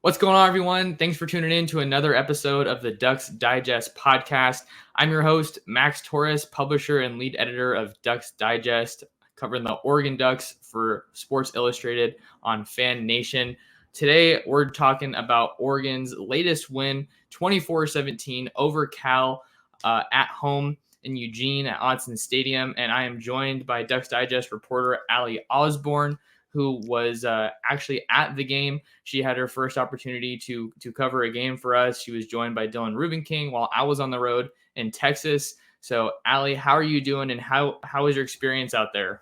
What's going on, everyone? Thanks for tuning in to another episode of the Ducks Digest podcast. I'm your host, Max Torres, publisher and lead editor of Ducks Digest, covering the Oregon Ducks for Sports Illustrated on Fan Nation. Today, we're talking about Oregon's latest win, 24-17 over Cal at home in Eugene at Autzen Stadium. And I am joined by Ducks Digest reporter Allie Osborne, who was actually at the game. She had her first opportunity to cover a game for us. She was joined by Dylan Rubenking while I was on the road in Texas. So, Allie, how are you doing, and how was your experience out there?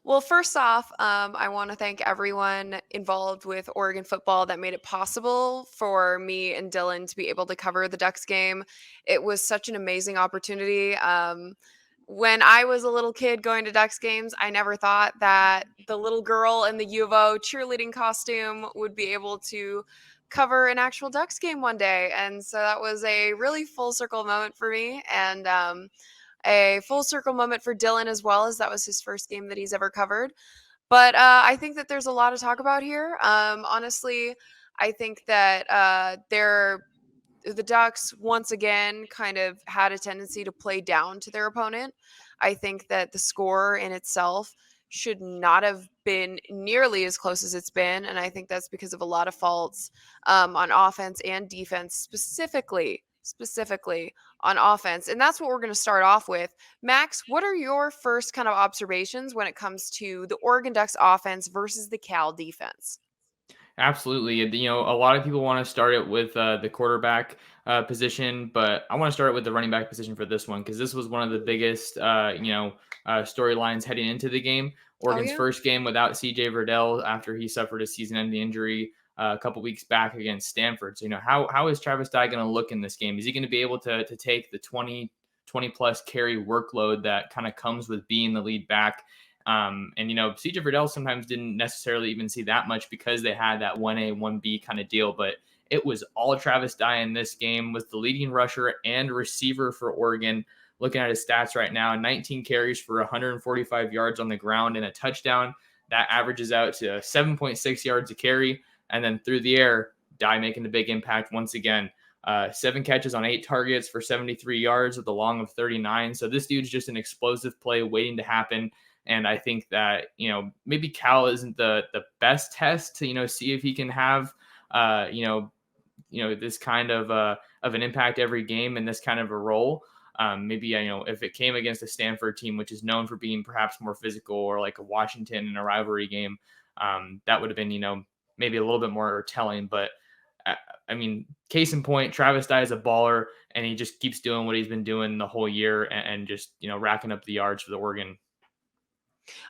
Well, first off, I want to thank everyone involved with Oregon football that made it possible for me and Dylan to be able to cover the Ducks game. It was such an amazing opportunity. When I was a little kid going to Ducks games, I never thought that the little girl in the U of O cheerleading costume would be able to cover an actual Ducks game one day. And so that was a really full circle moment for me. And a full circle moment for Dylan as well, as that was his first game that he's ever covered. But I think that there's a lot to talk about here. Honestly, I think that the Ducks once again kind of had a tendency to play down to their opponent. I think that the score in itself should not have been nearly as close as it's been, and I think that's because of a lot of faults on offense and defense, specifically on offense. And that's what we're going to start off with. Max, what are your first kind of observations when it comes to the Oregon Ducks offense versus the Cal defense? Absolutely. A lot of people want to start it with the quarterback position, but I want to start it with the running back position for this one because this was one of the biggest, storylines heading into the game. Oh, Oregon's yeah. first game without C.J. Verdell after he suffered a season-ending injury a couple weeks back against Stanford. So, how is Travis Dye going to look in this game? Is he going to be able to take the 20 plus carry workload that kind of comes with being the lead back? CJ Verdell sometimes didn't necessarily even see that much because they had that 1A, 1B kind of deal, but it was all Travis Dye in this game, was the leading rusher and receiver for Oregon. Looking at his stats right now, 19 carries for 145 yards on the ground and a touchdown. That averages out to 7.6 yards a carry. And then through the air, Dye making a big impact once again. 7 catches on 8 targets for 73 yards with a long of 39. So this dude's just an explosive play waiting to happen. And I think that, maybe Cal isn't the best test to, see if he can have, this kind of an impact every game and this kind of a role. Maybe, if it came against a Stanford team, which is known for being perhaps more physical, or like a Washington in a rivalry game, that would have been, maybe a little bit more telling. But case in point, Travis Dye is a baller, and he just keeps doing what he's been doing the whole year and just, racking up the yards for the Oregon.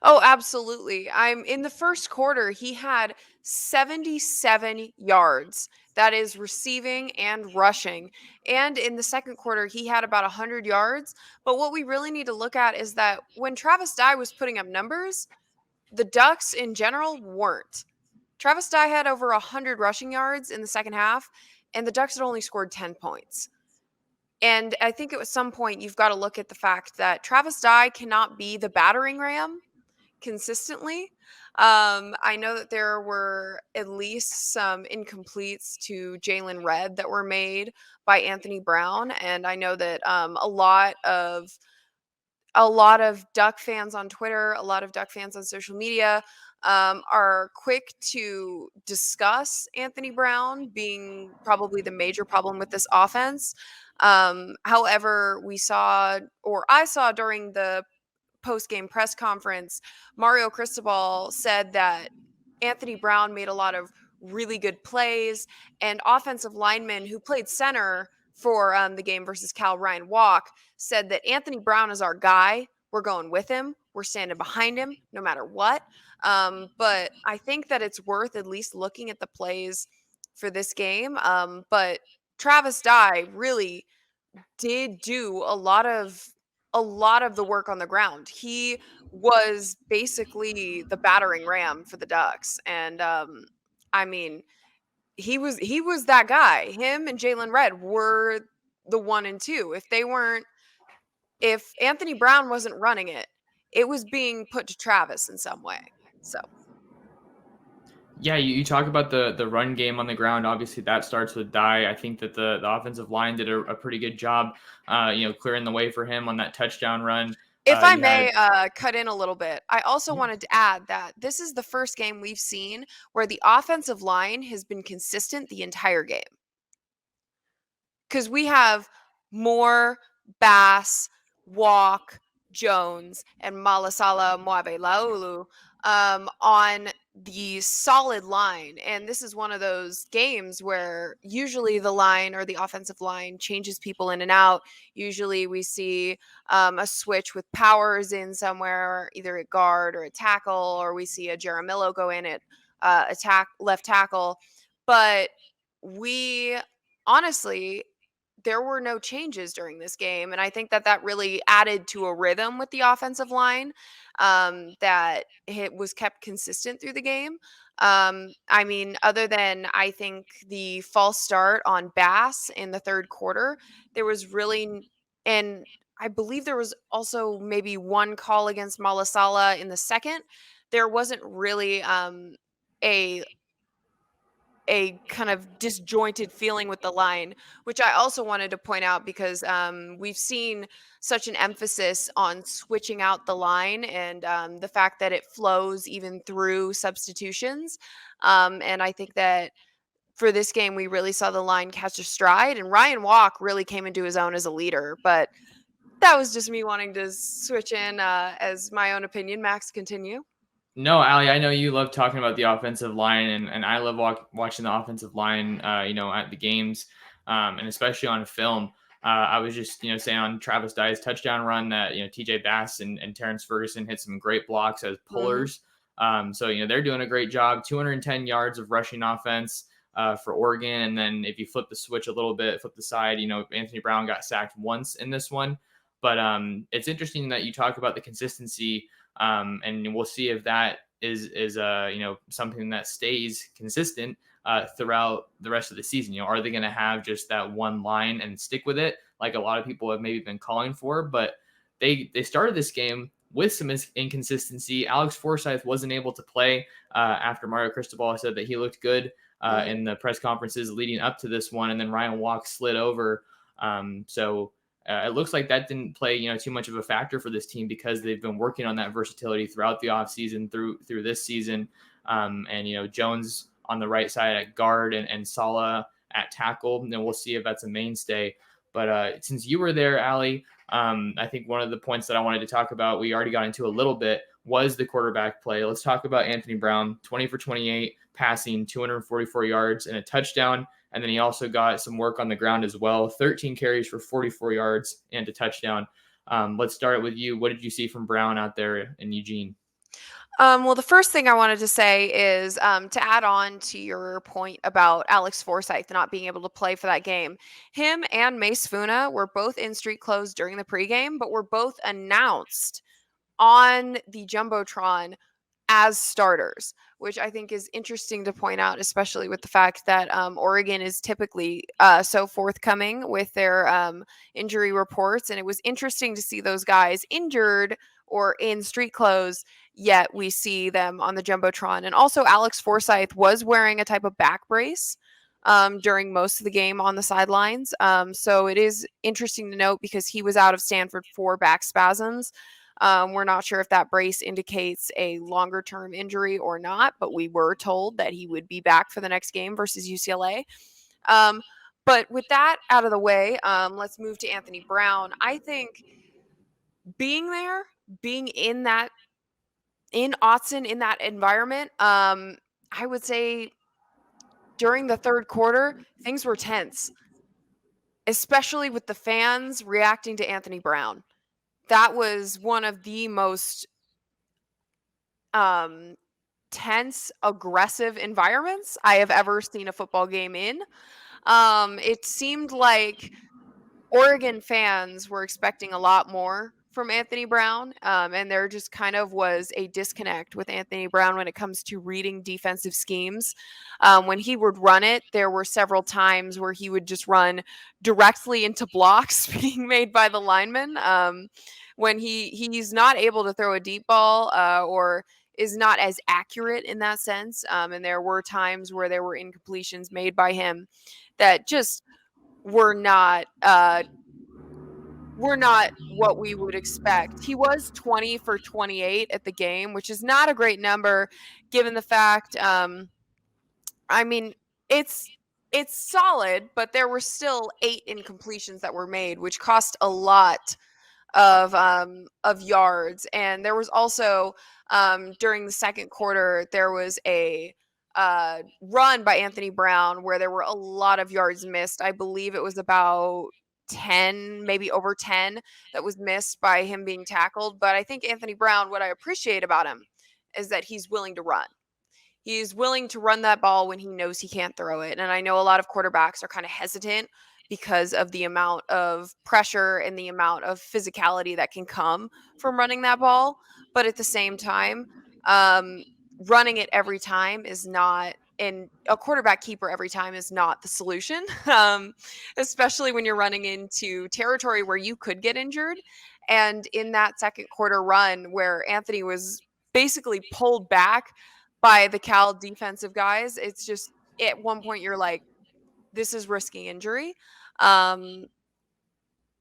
Oh, absolutely. I'm in the first quarter, he had 77 yards. That is receiving and rushing. And in the second quarter, he had about 100 yards. But what we really need to look at is that when Travis Dye was putting up numbers, the Ducks in general weren't. Travis Dye had over 100 rushing yards in the second half, and the Ducks had only scored 10 points. And I think at some point, you've got to look at the fact that Travis Dye cannot be the battering ram consistently. I know that there were at least some incompletes to Jalen Red that were made by Anthony Brown, and I know that a lot of Duck fans on Twitter, a lot of Duck fans on social media are quick to discuss Anthony Brown being probably the major problem with this offense. However, I saw during the post-game press conference, Mario Cristobal said that Anthony Brown made a lot of really good plays, and offensive linemen who played center for the game versus Cal, Ryan Walk, said that Anthony Brown is our guy. We're going with him. We're standing behind him no matter what. But I think that it's worth at least looking at the plays for this game. But Travis Dye really did do a lot of the work on the ground. He was basically the battering ram for the Ducks, and I mean, he was that guy. Him and Jalen Red were the 1 and 2. If Anthony Brown wasn't running it, it was being put to Travis in some way. So Yeah, you talk about the run game on the ground. Obviously, that starts with Dye. I think that the offensive line did a pretty good job, clearing the way for him on that touchdown run. If I You had may cut in a little bit, I also Yeah. wanted to add that this is the first game we've seen where the offensive line has been consistent the entire game. Because we have Moore, Bass, Walk, Jones, and Malasala Moave Laulu on the solid line. And this is one of those games where usually the line or the offensive line changes people in and out. Usually we see a switch with Powers in somewhere, either at guard or at tackle, or we see a Jaramillo go in at attack left tackle. But we honestly, there were no changes during this game, and I think that that really added to a rhythm with the offensive line, that it was kept consistent through the game. I mean, other than I think the false start on Bass in the third quarter, there was and I believe there was also maybe one call against Malasala in the second. There wasn't really a kind of disjointed feeling with the line, which I also wanted to point out because we've seen such an emphasis on switching out the line and the fact that it flows even through substitutions. And I think that for this game, we really saw the line catch a stride, and Ryan Walk really came into his own as a leader. But that was just me wanting to switch in as my own opinion. Max, continue. No, Ali, I know you love talking about the offensive line, and I love watching the offensive line, at the games, and especially on film. I was just, saying on Travis Dye's touchdown run that, TJ Bass and Terrence Ferguson hit some great blocks as Hmm. pullers. So, they're doing a great job. 210 yards of rushing offense for Oregon. And then if you flip the switch a little bit, flip the side, Anthony Brown got sacked once in this one. But it's interesting that you talk about the consistency, and we'll see if that is something that stays consistent throughout the rest of the season. Are they going to have just that one line and stick with it, like a lot of people have maybe been calling for? But they started this game with some inconsistency. Alex Forsyth wasn't able to play after Mario Cristobal said that he looked good in Hmm. the press conferences leading up to this one, and then Ryan Walk slid over. So it looks like that didn't play, too much of a factor for this team because they've been working on that versatility throughout the offseason through this season. And Jones on the right side at guard and Sala at tackle. And we'll see if that's a mainstay. But since you were there, Ali, I think one of the points that I wanted to talk about, we already got into a little bit, was the quarterback play. Let's talk about Anthony Brown, 20 for 28, passing 244 yards and a touchdown. And then he also got some work on the ground as well. 13 carries for 44 yards and a touchdown. Let's start with you. What did you see from Brown out there in Eugene? Well, the first thing I wanted to say is to add on to your point about Alex Forsyth not being able to play for that game. Him and Mace Funa were both in street clothes during the pregame, but were both announced on the Jumbotron as starters, which I think is interesting to point out, especially with the fact that Oregon is typically so forthcoming with their injury reports. And it was interesting to see those guys injured or in street clothes, yet we see them on the Jumbotron. And also, Alex Forsyth was wearing a type of back brace. During most of the game on the sidelines. So it is interesting to note because he was out of Stanford for back spasms. We're not sure if that brace indicates a longer term injury or not, but we were told that he would be back for the next game versus UCLA. Um, but with that out of the way, let's move to Anthony Brown. I think being there, being in that, in Autzen, in that environment, I would say during the third quarter, things were tense, especially with the fans reacting to Anthony Brown. That was one of the most um, tense, aggressive environments I have ever seen a football game in. It seemed like Oregon fans were expecting a lot more from Anthony Brown, and there just kind of was a disconnect with Anthony Brown when it comes to reading defensive schemes. When he would run it, there were several times where he would just run directly into blocks being made by the linemen. When he's not able to throw a deep ball, or is not as accurate in that sense. And there were times where there were incompletions made by him that just were not what we would expect. He was 20 for 28 at the game, which is not a great number given the fact I mean, it's solid, but there were still 8 incompletions that were made, which cost a lot of yards. And there was also during the second quarter there was a run by Anthony Brown where there were a lot of yards missed. I believe it was about 10, maybe over 10 that was missed by him being tackled. But I think Anthony Brown, what I appreciate about him is that he's willing to run. He's willing to run that ball when he knows he can't throw it. And I know a lot of quarterbacks are kind of hesitant because of the amount of pressure and the amount of physicality that can come from running that ball. But at the same time, running it every time is not, and a quarterback keeper every time is not the solution, especially when you're running into territory where you could get injured. And in that second quarter run where Anthony was basically pulled back by the Cal defensive guys, it's just at one point you're like, this is risking injury, um,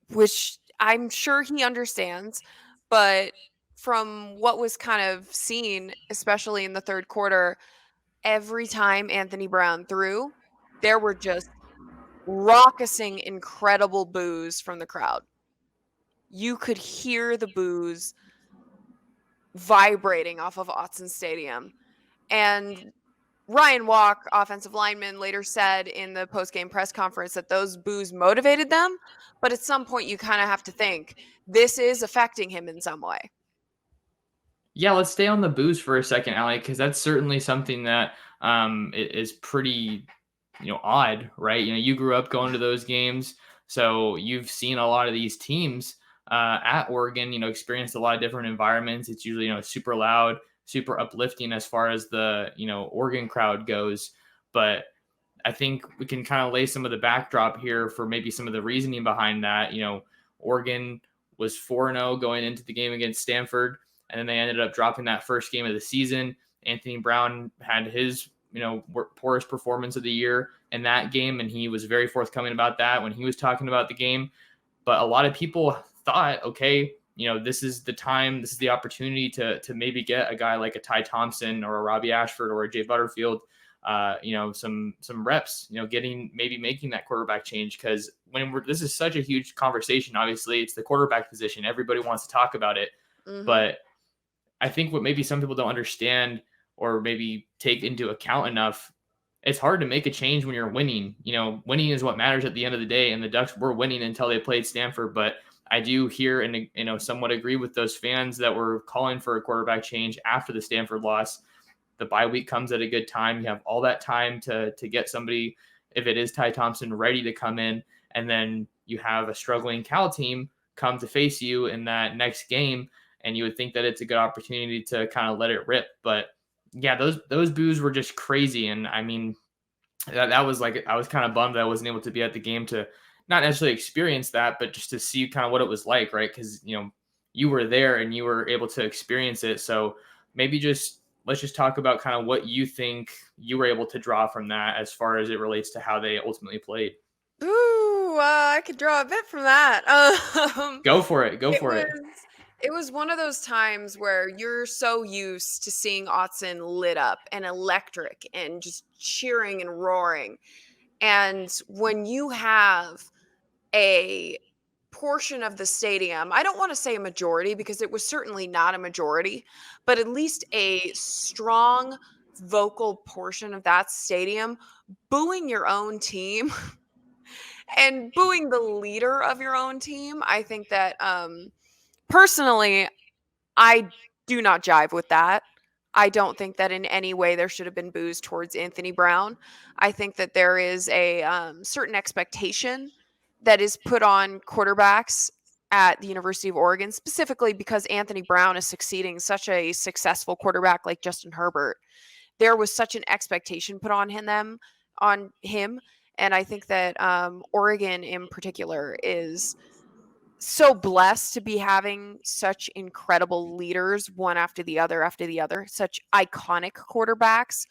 which I'm sure he understands. But from what was kind of seen, especially in the third quarter, every time Anthony Brown threw, there were just raucousing, incredible boos from the crowd. You could hear the boos vibrating off of Autzen Stadium. And Ryan Walk, offensive lineman, later said in the post-game press conference that those boos motivated them. But at some point, you kind of have to think this is affecting him in some way. Yeah, let's stay on the boos for a second, Allie, because that's certainly something that is pretty, odd, right? You grew up going to those games, so you've seen a lot of these teams at Oregon, experienced a lot of different environments. It's usually, super loud, super uplifting as far as the, Oregon crowd goes. But I think we can kind of lay some of the backdrop here for maybe some of the reasoning behind that. Oregon was 4-0 going into the game against Stanford, and then they ended up dropping that first game of the season. Anthony Brown had his, poorest performance of the year in that game, and he was very forthcoming about that when he was talking about the game. But a lot of people thought, okay, this is the time, this is the opportunity to maybe get a guy like a Ty Thompson or a Robbie Ashford or a Jay Butterfield, some reps, making that quarterback change. Because this is such a huge conversation. Obviously, it's the quarterback position. Everybody wants to talk about it. Mm-hmm. But I think what maybe some people don't understand or maybe take into account enough, it's hard to make a change when you're winning. Winning is what matters at the end of the day. And the Ducks were winning until they played Stanford. But I do hear and, somewhat agree with those fans that were calling for a quarterback change after the Stanford loss. The bye week comes at a good time. You have all that time to get somebody, if it is Ty Thompson, ready to come in. And then you have a struggling Cal team come to face you in that next game. And you would think that it's a good opportunity to kind of let it rip. But yeah, those boos were just crazy. And I mean, that was like, I was kind of bummed that I wasn't able to be at the game to not necessarily experience that, but just to see kind of what it was like, right? Because, you were there and you were able to experience it. So maybe let's just talk about kind of what you think you were able to draw from that as far as it relates to how they ultimately played. Ooh, I could draw a bit from that. Go for it. It was one of those times where you're so used to seeing Autzen lit up and electric and just cheering and roaring. And when you have a portion of the stadium, I don't want to say a majority because it was certainly not a majority, but at least a strong vocal portion of that stadium booing your own team and booing the leader of your own team. I think that personally, I do not jive with that. I don't think that in any way there should have been boos towards Anthony Brown. I think that there is a certain expectation that is put on quarterbacks at the University of Oregon, specifically because Anthony Brown is succeeding such a successful quarterback like Justin Herbert. There was such an expectation put on him, and I think that Oregon in particular is so blessed to be having such incredible leaders, one after the other, such iconic quarterbacks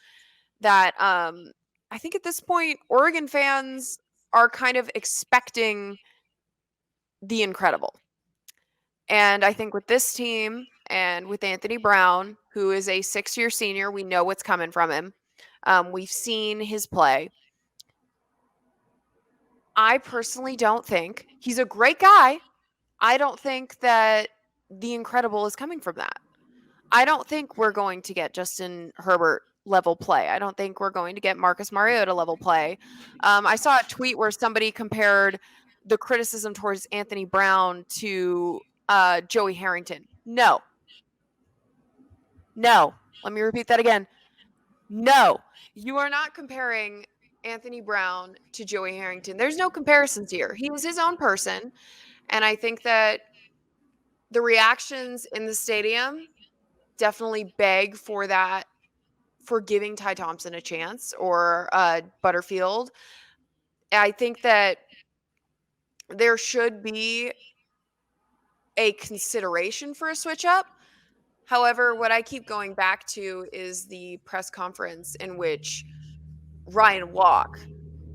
that I think at this point, Oregon fans are kind of expecting the incredible. And I think with this team and with Anthony Brown, who is a 6-year senior, we know what's coming from him. We've seen his play. I personally don't think he's a great guy. I don't think that the incredible is coming from that. I don't think we're going to get Justin Herbert level play. I don't think we're going to get Marcus Mariota level play. I saw a tweet where somebody compared the criticism towards Anthony Brown to Joey Harrington. No. Let me repeat that again. No. You are not comparing Anthony Brown to Joey Harrington. There's no comparisons here. He was his own person. And I think that the reactions in the stadium definitely beg for that, for giving Ty Thompson a chance or Butterfield. I think that there should be a consideration for a switch up. However, what I keep going back to is the press conference in which Ryan Walk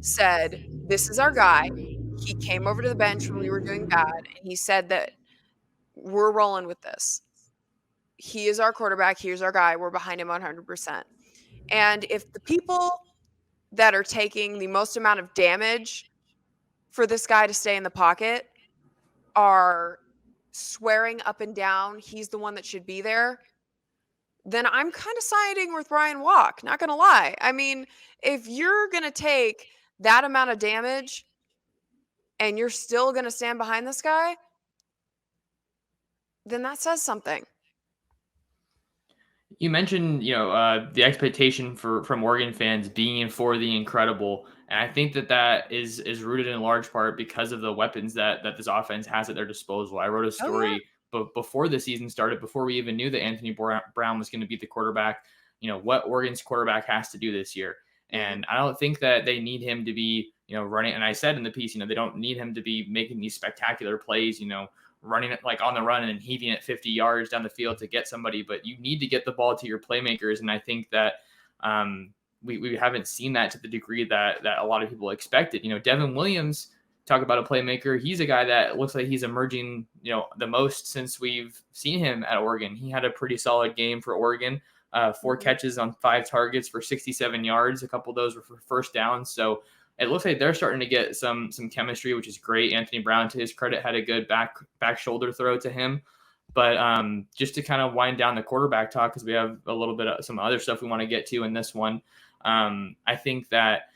said, "This is our guy. He came over to the bench when we were doing bad, and he said that we're rolling with this. He is our quarterback. Here's our guy. We're behind him 100%." And if the people that are taking the most amount of damage for this guy to stay in the pocket are swearing up and down he's the one that should be there, then I'm kind of siding with Ryan Walk, not going to lie. I mean, if you're going to take that amount of damage and you're still going to stand behind this guy, then that says something. You mentioned, the expectation from Oregon fans being for the incredible, and I think that is rooted in large part because of the weapons that this offense has at their disposal. I wrote a Oh, yeah. story before the season started, before we even knew that Anthony Brown was going to be the quarterback. What Oregon's quarterback has to do this year, Mhm. and I don't think that they need him to be, running. And I said in the piece, they don't need him to be making these spectacular plays, running it like on the run and heaving it 50 yards down the field to get somebody, but you need to get the ball to your playmakers. And I think that we haven't seen that to the degree that a lot of people expected. Devin Williams, talk about a playmaker. He's a guy that looks like he's emerging, the most since we've seen him at Oregon. He had a pretty solid game for Oregon. 4 Mhm. catches on 5 targets for 67 yards. A couple of those were for first downs. So it looks like they're starting to get some chemistry, which is great. Anthony Brown, to his credit, had a good back shoulder throw to him. But just to kind of wind down the quarterback talk, because we have a little bit of some other stuff we want to get to in this one. I think that,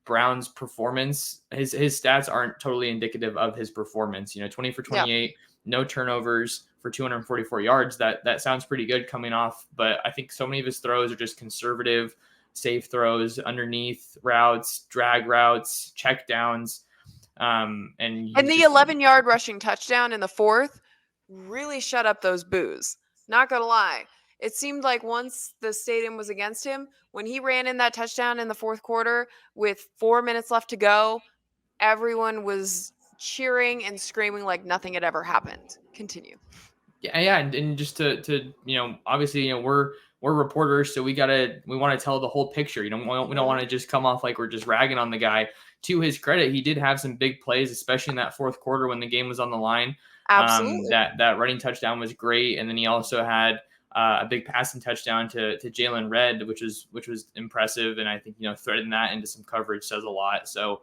Brown's performance, his stats aren't totally indicative of his performance. 20 for Yeah. 28, no turnovers for 244 yards. That sounds pretty good coming off, but I think so many of his throws are just conservative, safe throws, underneath routes, drag routes, check downs. And And he's the just 11-yard rushing touchdown in the fourth really shut up those boos. Not going to lie. It seemed like once the stadium was against him, when he ran in that touchdown in the fourth quarter with 4 minutes left to go, everyone was cheering and screaming like nothing had ever happened. Continue. yeah, and just to obviously, we're reporters, so we want to tell the whole picture. We don't want Mhm. to just come off like we're just ragging on the guy. To his credit, he did have some big plays, especially in that fourth quarter when the game was on the line. Absolutely. That running touchdown was great, and then he also had a big passing touchdown to Jalen Red, which was impressive, and I think threading that into some coverage says a lot. So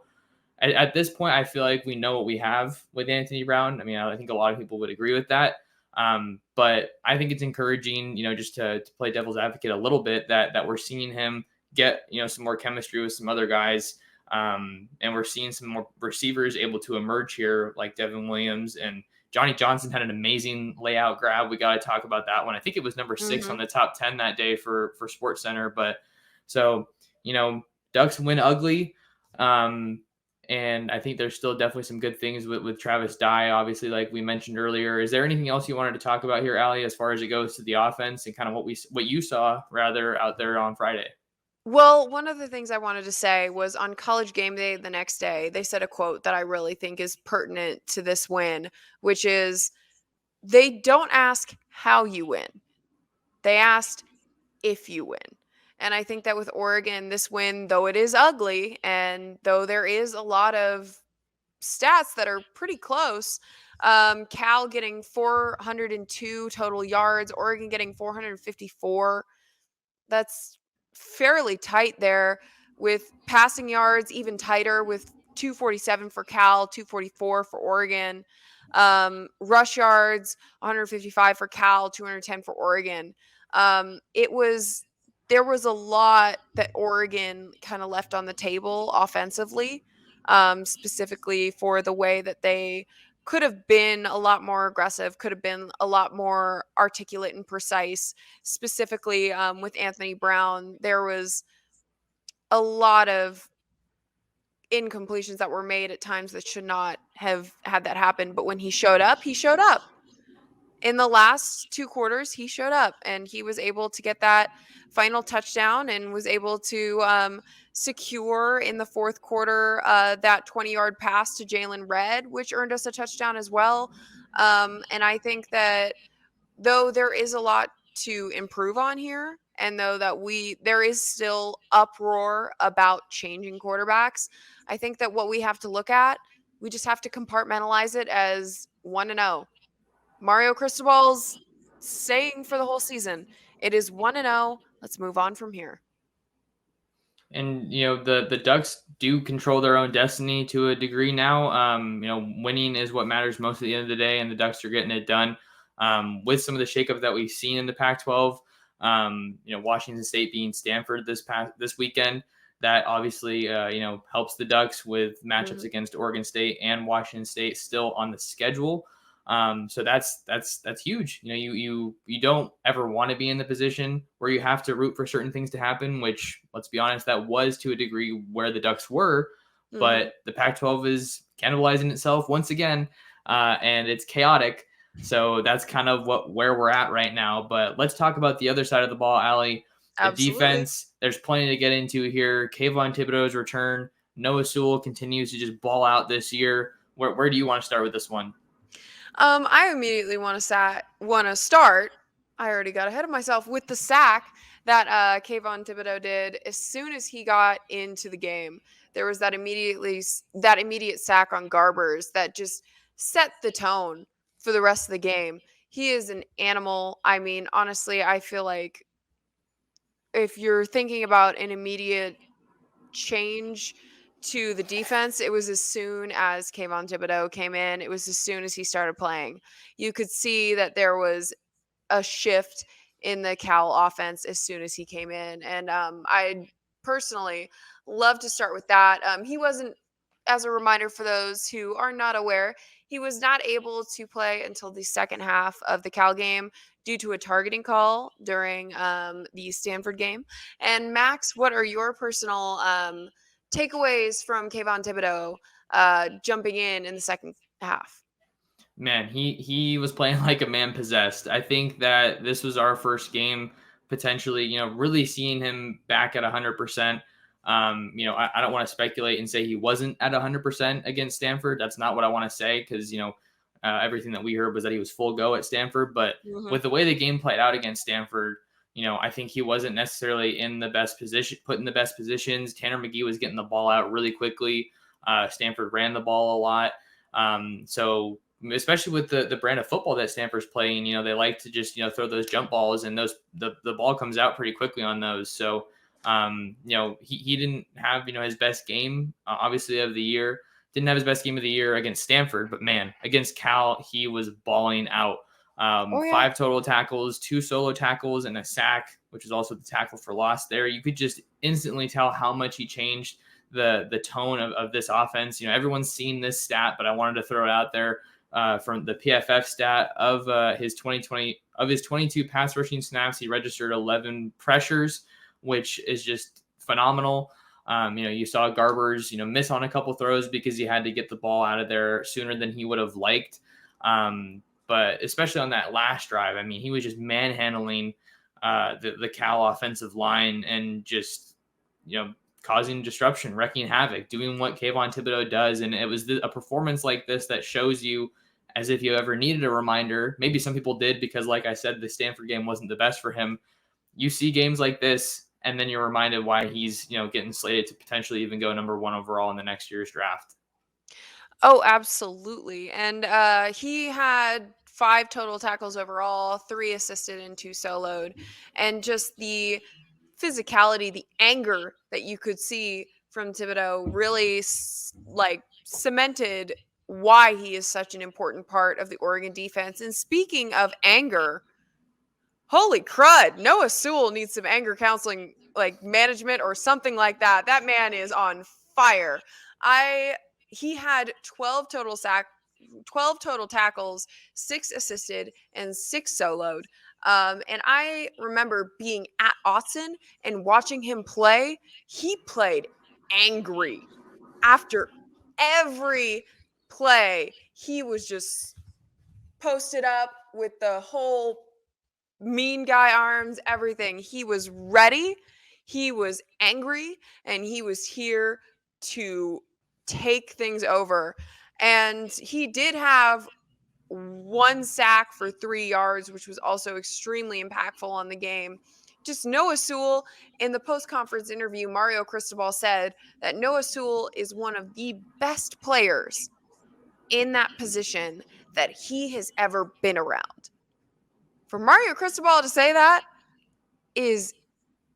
at this point, I feel like we know what we have with Anthony Brown. I mean, I think a lot of people would agree with that. But I think it's encouraging, just to play devil's advocate a little bit, that we're seeing him get, some more chemistry with some other guys. And we're seeing some more receivers able to emerge here, like Devin Williams, and Johnny Johnson had an amazing layout grab. We got to talk about that one. I think it was number 6 on Mhm. the top 10 that day for Sports Center. But so, Ducks win ugly. And I think there's still definitely some good things with Travis Dye, obviously, like we mentioned earlier. Is there anything else you wanted to talk about here, Allie, as far as it goes to the offense and kind of what you saw rather out there on Friday? Well, one of the things I wanted to say was on College Game Day the next day, they said a quote that I really think is pertinent to this win, which is they don't ask how you win. They asked if you win. And I think that with Oregon, this win, though it is ugly, and though there is a lot of stats that are pretty close, Cal getting 402 total yards, Oregon getting 454. That's fairly tight there, with passing yards even tighter, with 247 for Cal, 244 for Oregon. Rush yards 155 for Cal, 210 for Oregon. It was There was a lot that Oregon kind of left on the table offensively, specifically for the way that they could have been a lot more aggressive, could have been a lot more articulate and precise. Specifically, with Anthony Brown, there was a lot of incompletions that were made at times that should not have had that happen. But when he showed up, he showed up. In the last 2 quarters, he showed up and he was able to get that final touchdown and was able to secure in the fourth quarter that 20-yard pass to Jalen Red, which earned us a touchdown as well. And I think that though there is a lot to improve on here, and though that there is still uproar about changing quarterbacks, I think that what we have to look at, we just have to compartmentalize it as 1-0. Mario Cristobal's saying for the whole season, it is 1-0. Let's move on from here. And the Ducks do control their own destiny to a degree now. Winning is what matters most at the end of the day, and the Ducks are getting it done. With some of the shakeup that we've seen in the Pac-12, Washington State being Stanford this weekend, that obviously helps the Ducks with matchups against Oregon State and Washington State still on the schedule. So that's huge. You don't ever want to be in the position where you have to root for certain things to happen, which, let's be honest, that was to a degree where the Ducks were. But the Pac-12 is cannibalizing itself once again, and it's chaotic. So that's kind of where we're at right now. But let's talk about the other side of the ball, Allie. The Absolutely. defense, there's plenty to get into here. Kayvon Thibodeau's return. Noah Sewell continues to just ball out this year. Where do you want to start with this one? I immediately want to start. I already got ahead of myself with the sack that Kayvon Thibodeau did as soon as he got into the game. There was that immediate sack on Garbers that just set the tone for the rest of the game. He is an animal. I mean, honestly, I feel like if you're thinking about an immediate change to the defense, it was as soon as Kayvon Thibodeau came in. It was as soon as he started playing. You could see that there was a shift in the Cal offense as soon as he came in. And I personally love to start with that. He wasn't, as a reminder for those who are not aware, he was not able to play until the second half of the Cal game due to a targeting call during the Stanford game. And Max, what are your personal takeaways from Kayvon Thibodeau jumping in the second half? Man, he was playing like a man possessed. I think that this was our first game potentially, really seeing him back at 100%. I don't want to speculate and say he wasn't at 100% against Stanford. That's not what I want to say because, everything that we heard was that he was full go at Stanford. But with the way the game played out against Stanford, I think he wasn't necessarily in the best position, put in the best positions. Tanner McGee was getting the ball out really quickly. Stanford ran the ball a lot. So especially with the brand of football that Stanford's playing, they like to just, throw those jump balls and the ball comes out pretty quickly on those. So, he didn't have, his best game, obviously, of the year. Didn't have his best game of the year against Stanford, but man, against Cal, he was balling out. 5 total tackles, 2 solo tackles, and a sack, which is also the tackle for loss there. You could just instantly tell how much he changed the tone of this offense. Everyone's seen this stat, but I wanted to throw it out there. From the PFF stat of his 22 pass rushing snaps, he registered 11 pressures, which is just phenomenal. You saw Garbers, miss on a couple throws because he had to get the ball out of there sooner than he would have liked. But especially on that last drive, he was just manhandling the Cal offensive line and just causing disruption, wrecking havoc, doing what Kayvon Thibodeau does. And it was a performance like this that shows you, as if you ever needed a reminder. Maybe some people did, because like I said, the Stanford game wasn't the best for him. You see games like this, and then you're reminded why he's, getting slated to potentially even go number 1 overall in the next year's draft. Oh, absolutely. And he had 5 total tackles overall, 3 assisted and 2 soloed. And just the physicality, the anger that you could see from Thibodeau really cemented why he is such an important part of the Oregon defense. And speaking of anger, holy crud, Noah Sewell needs some anger counseling, like management or something like that. That man is on fire. He had 12 total tackles, 6 assisted, and 6 soloed. And I remember being at Autzen and watching him play. He played angry. After every play, he was just posted up with the whole mean guy arms, everything. He was ready, he was angry, and he was here to take things over. And he did have 1 sack for 3 yards, which was also extremely impactful on the game. Just Noah Sewell, in the post-conference interview, Mario Cristobal said that Noah Sewell is one of the best players in that position that he has ever been around. For Mario Cristobal to say that is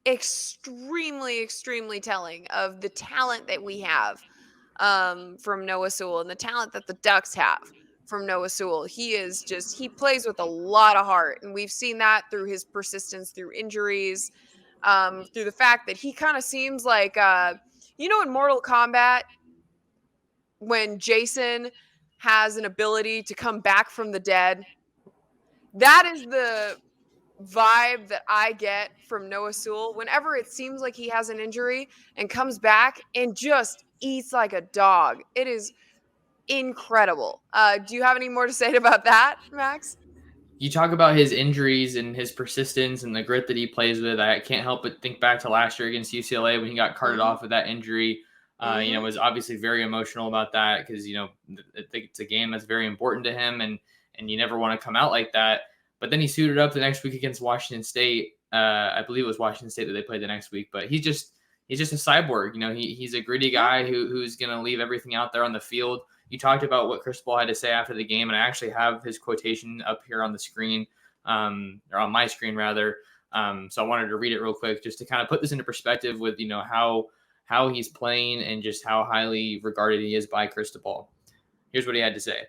extremely, extremely telling of the talent that we have from Noah Sewell and the talent that the Ducks have from Noah Sewell. He plays with a lot of heart. And we've seen that through his persistence through injuries, through the fact that he kind of seems like, in Mortal Kombat, when Jason has an ability to come back from the dead, that is the vibe that I get from Noah Sewell. Whenever it seems like he has an injury and comes back and just eats like a dog, it is incredible. Do you have any more to say about that, Max? You talk about his injuries and his persistence and the grit that he plays with. I can't help but think back to last year against UCLA when he got carted off with that injury. Was obviously very emotional about that, because, I think it's a game that's very important to him, and you never want to come out like that. But then he suited up the next week against Washington State. I believe it was Washington State that they played the next week, but he's just a cyborg. He's a gritty guy who's going to leave everything out there on the field. You talked about what Cristobal had to say after the game, and I actually have his quotation up here on the screen, or on my screen rather. So I wanted to read it real quick just to kind of put this into perspective with, how he's playing and just how highly regarded he is by Cristobal. Here's what he had to say.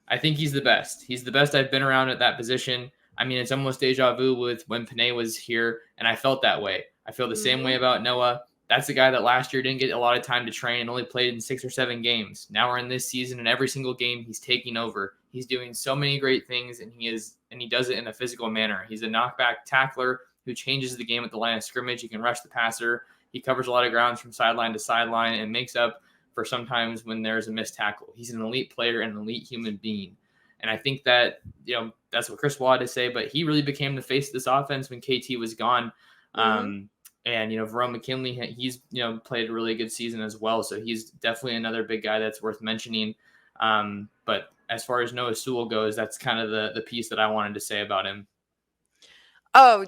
I think he's the best. He's the best I've been around at that position. I mean, it's almost deja vu with when Panay was here, and I felt that way. I feel the same way about Noah. That's the guy that last year didn't get a lot of time to train and only played in 6 or 7 games. Now we're in this season, and every single game he's taking over. He's doing so many great things, and he does it in a physical manner. He's a knockback tackler who changes the game at the line of scrimmage. He can rush the passer. He covers a lot of grounds from sideline to sideline and makes up for sometimes when there's a missed tackle. He's an elite player and an elite human being. And I think that, that's what Cristobal had to say, but he really became the face of this offense when KT was gone. And, Verone McKinley, he's, played a really good season as well. So he's definitely another big guy that's worth mentioning. But as far as Noah Sewell goes, that's kind of the piece that I wanted to say about him. Oh,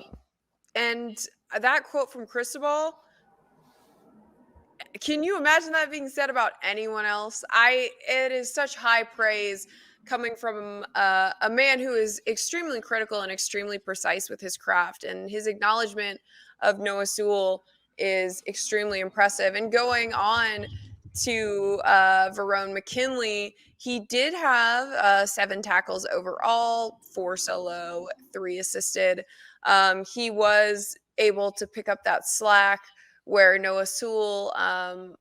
and that quote from Cristobal, can you imagine that being said about anyone else? It is such high praise coming from a man who is extremely critical and extremely precise with his craft, and his acknowledgement of Noah Sewell is extremely impressive. And going on to Verone McKinley, he did have 7 tackles overall, 4 solo, 3 assisted. He was able to pick up that slack where Noah Sewell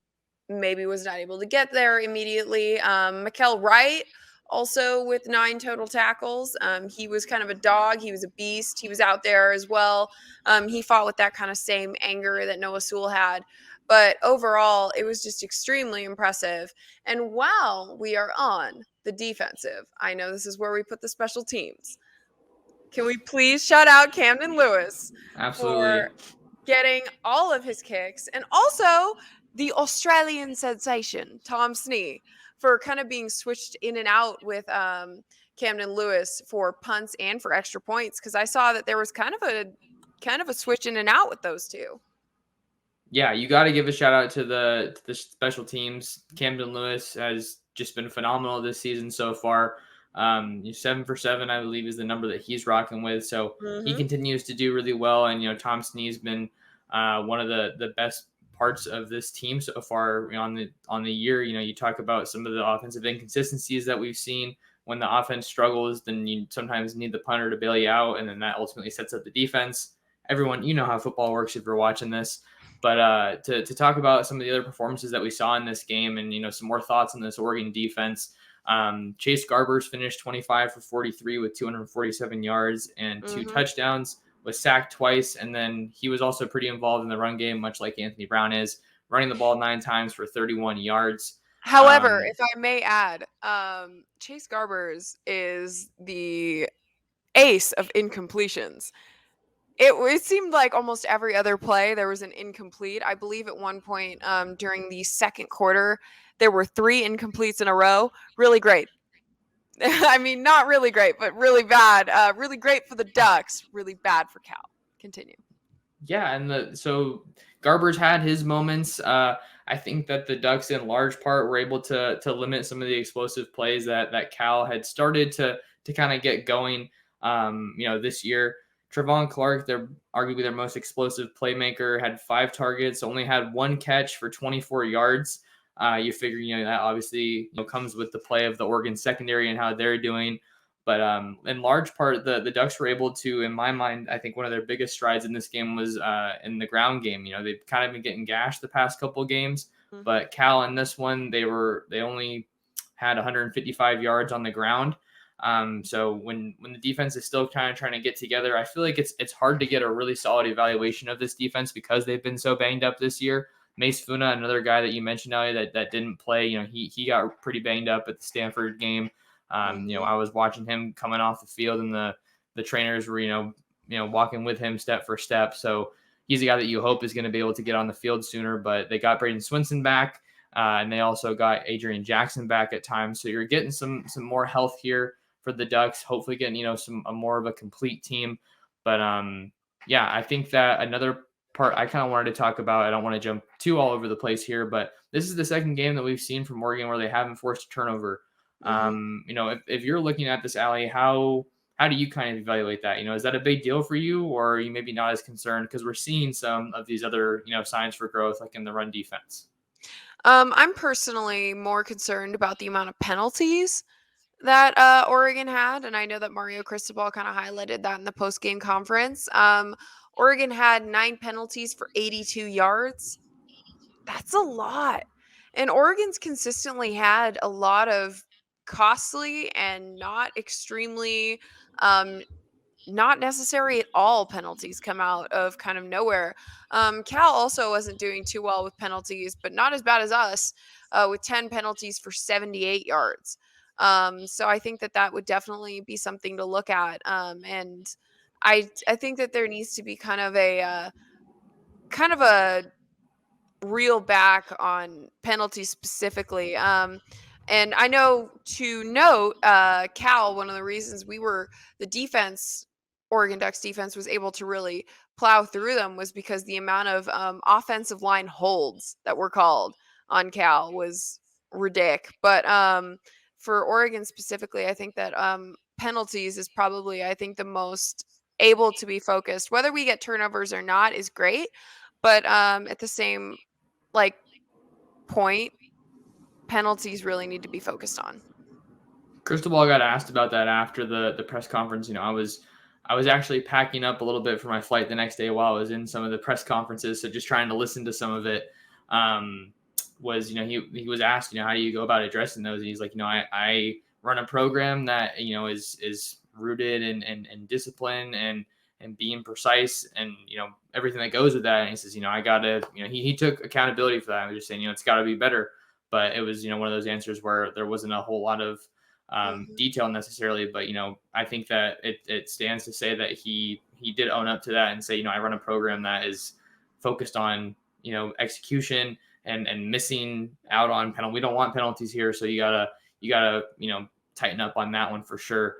maybe was not able to get there immediately. Mikael Wright, also with 9 total tackles. He was kind of a dog. He was a beast. He was out there as well. He fought with that kind of same anger that Noah Sewell had. But overall, it was just extremely impressive. And while we are on the defensive, I know this is where we put the special teams. Can we please shout out Camden Lewis Absolutely. getting all of his kicks, and also the Australian sensation, Tom Snee, for kind of being switched in and out with Camden Lewis for punts and for extra points, because I saw that there was kind of a switch in and out with those two. Yeah, you got to give a shout out to the special teams. Camden Lewis has just been phenomenal this season so far. 7 for 7, I believe, is the number that he's rocking with. So he Mm-hmm. continues to do really well. And Tom Snee's been one of the best parts of this team so far on the year. You talk about some of the offensive inconsistencies that we've seen. When the offense struggles, then you sometimes need the punter to bail you out, and then that ultimately sets up the defense. Everyone, you know how football works if you're watching this. But to talk about some of the other performances that we saw in this game, and some more thoughts on this Oregon defense. Chase Garbers finished 25 for 43 with 247 yards and 2 Mm-hmm. touchdowns. Was sacked twice, and then he was also pretty involved in the run game, much like Anthony Brown is, running the ball 9 times for 31 yards. However, if I may add, Chase Garbers is the ace of incompletions. It seemed like almost every other play there was an incomplete. I believe at one point during the second quarter there were 3 incompletes in a row. Really great. I mean, not really great, but really bad. Really great for the Ducks. Really bad for Cal. Continue. Yeah, and so Garbers had his moments. I think that the Ducks, in large part, were able to limit some of the explosive plays that Cal had started to kind of get going. This year, Trevon Clark, they're arguably their most explosive playmaker, had 5 targets, only had 1 catch for 24 yards. You figure, that obviously comes with the play of the Oregon secondary and how they're doing. But in large part, the Ducks were able to, in my mind, I think one of their biggest strides in this game was in the ground game. They've kind of been getting gashed the past couple of games, Mm-hmm. but Cal in this one, they only had 155 yards on the ground. So when the defense is still kind of trying to get together, I feel like it's hard to get a really solid evaluation of this defense because they've been so banged up this year. Mace Funa, another guy that you mentioned, Ali, that didn't play, he got pretty banged up at the Stanford game. Mm-hmm. I was watching him coming off the field, and the trainers were, walking with him step for step. So he's a guy that you hope is going to be able to get on the field sooner. But they got Braden Swinson back, and they also got Adrian Jackson back at times. So you're getting some more health here for the Ducks. Hopefully, getting a more of a complete team. But yeah, I think that another part I kind of wanted to talk about. I don't want to jump too all over the place here, but this is the second game that we've seen from Oregon where they haven't forced a turnover. Mm-hmm. If you're looking at this, alley, how do you kind of evaluate that? Is that a big deal for you, or are you maybe not as concerned because we're seeing some of these other signs for growth, like in the run defense? I'm personally more concerned about the amount of penalties that Oregon had, and I know that Mario Cristobal kind of highlighted that in the post game conference. Oregon had 9 penalties for 82 yards. That's a lot. And Oregon's consistently had a lot of costly and not extremely um not necessary at all penalties come out of kind of nowhere. Cal also wasn't doing too well with penalties, but not as bad as us, with 10 penalties for 78 yards. So I think that that would definitely be something to look at. And I think that there needs to be kind of a reel back on penalties specifically. And I know to note, Cal, one of the reasons the defense, Oregon Ducks defense, was able to really plow through them was because the amount of offensive line holds that were called on Cal was ridiculous. But for Oregon specifically, I think that penalties is probably, I think, the most able to be focused. Whether we get turnovers or not is great, but at the same like point, penalties really need to be focused on. Cristobal got asked about that after the press conference. I was actually packing up a little bit for my flight the next day while I was in some of the press conferences, so just trying to listen to some of it. Was he was asked, how do you go about addressing those? And he's like, I run a program that is rooted in discipline and being precise and everything that goes with that. And he says, I gotta, he took accountability for that. I was just saying, it's got to be better. But it was one of those answers where there wasn't a whole lot of Mhm. detail necessarily, but I think that it stands to say that he did own up to that and say, I run a program that is focused on, execution and missing out on penalty. We don't want penalties here, so you gotta tighten up on that one for sure.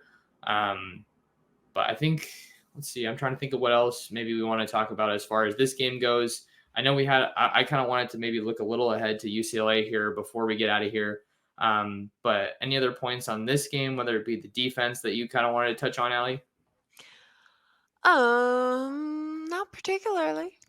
But I think, let's see, I'm trying to think of what else maybe we want to talk about as far as this game goes. I know I kind of wanted to maybe look a little ahead to UCLA here before we get out of here. But any other points on this game, whether it be the defense that you kind of wanted to touch on, Allie? Not particularly.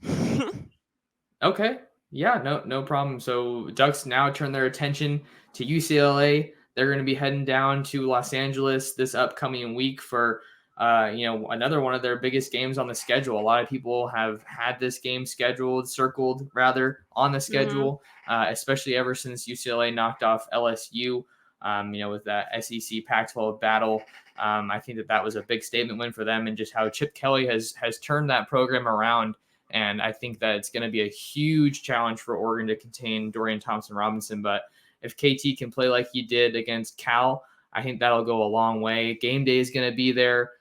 Okay. Yeah, no problem. So Ducks now turn their attention to UCLA. They're going to be heading down to Los Angeles this upcoming week for another one of their biggest games on the schedule. A lot of people have had this game circled rather on the Mhm. schedule, especially ever since UCLA knocked off LSU. With that SEC Pac-12 battle, I think that was a big statement win for them, and just how Chip Kelly has turned that program around. And I think that it's going to be a huge challenge for Oregon to contain Dorian Thompson-Robinson. But if KT can play like he did against Cal, I think that'll go a long way. Game day is going to be there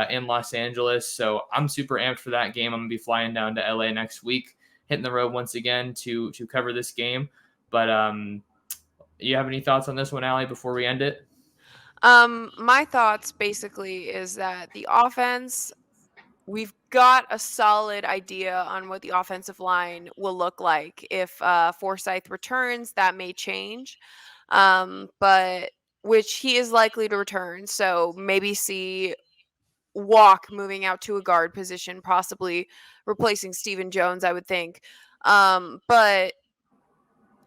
in Los Angeles. So I'm super amped for that game. I'm going to be flying down to LA next week, hitting the road once again to cover this game. But you have any thoughts on this one, Allie, before we end it? My thoughts basically is that the offense, we've got a solid idea on what the offensive line will look like. If Forsyth returns, that may change. But which he is likely to return. So maybe see Walk moving out to a guard position, possibly replacing Stephen Jones, I would think. But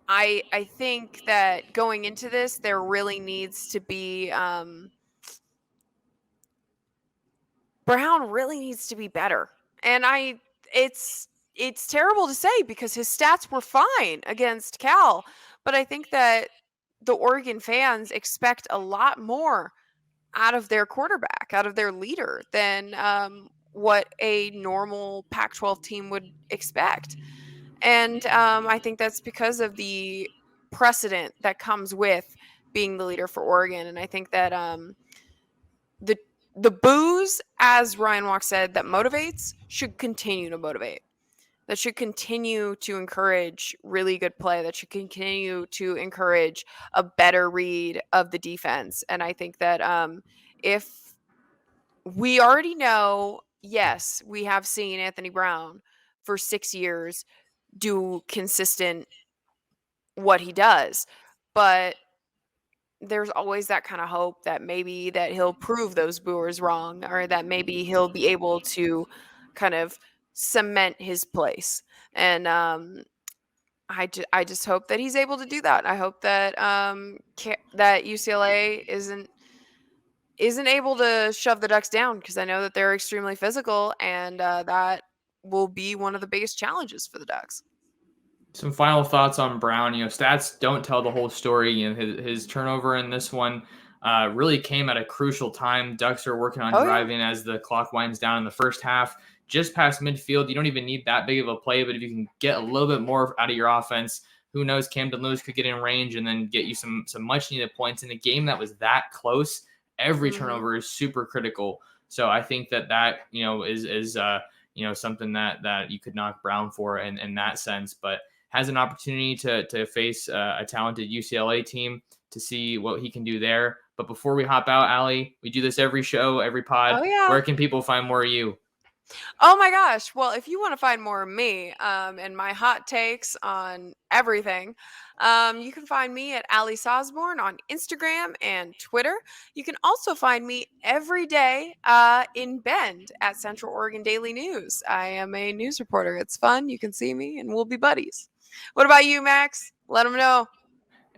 I think that going into this, there really needs to be Brown really needs to be better. And it's terrible to say because his stats were fine against Cal, but I think that the Oregon fans expect a lot more out of their quarterback, out of their leader than what a normal Pac-12 team would expect. And I think that's because of the precedent that comes with being the leader for Oregon. And I think that the the booze, as Ryan Walk said, that motivates should continue to motivate. That should continue to encourage really good play. That should continue to encourage a better read of the defense. And I think that if we already know, yes, we have seen Anthony Brown for 6 years do consistent what he does, but there's always that kind of hope that maybe that he'll prove those booers wrong, or that maybe he'll be able to kind of cement his place. And I just hope that he's able to do that. I hope that that UCLA isn't able to shove the Ducks down, because I know that they're extremely physical, and that will be one of the biggest challenges for the Ducks. Some final thoughts on Brown. Stats don't tell the whole story. His turnover in this one really came at a crucial time. Ducks are working on Oh yeah. driving as the clock winds down in the first half, just past midfield. You don't even need that big of a play, but if you can get a little bit more out of your offense, who knows? Camden Lewis could get in range and then get you some much needed points in a game that was that close. Every Mhm. turnover is super critical. So I think that is something that you could knock Brown for in that sense, but has an opportunity to face a talented UCLA team to see what he can do there. But before we hop out, Allie, we do this every show, every pod. Oh yeah. Where can people find more of you? Oh my gosh. Well, if you want to find more of me and my hot takes on everything, you can find me at Ali Sosborne on Instagram and Twitter. You can also find me every day in Bend at Central Oregon Daily News. I am a news reporter. It's fun. You can see me and we'll be buddies. What about you, Max? Let them know.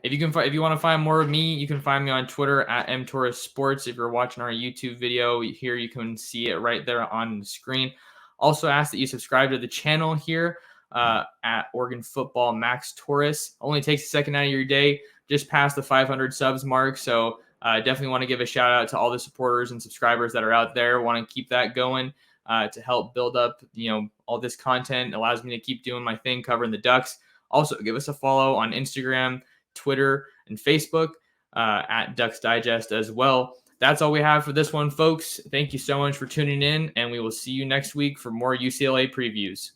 If you want to find more of me, you can find me on Twitter at mtorresports. If you're watching our YouTube video here, you can see it right there on the screen. Also ask that you subscribe to the channel here at Oregon Football Max Torres. Only takes a second out of your day, just past the 500 subs mark. So definitely want to give a shout out to all the supporters and subscribers that are out there. Want to keep that going to help build up, all this content. It allows me to keep doing my thing, covering the Ducks. Also, give us a follow on Instagram, Twitter, and Facebook at Ducks Digest as well. That's all we have for this one, folks. Thank you so much for tuning in, and we will see you next week for more UCLA previews.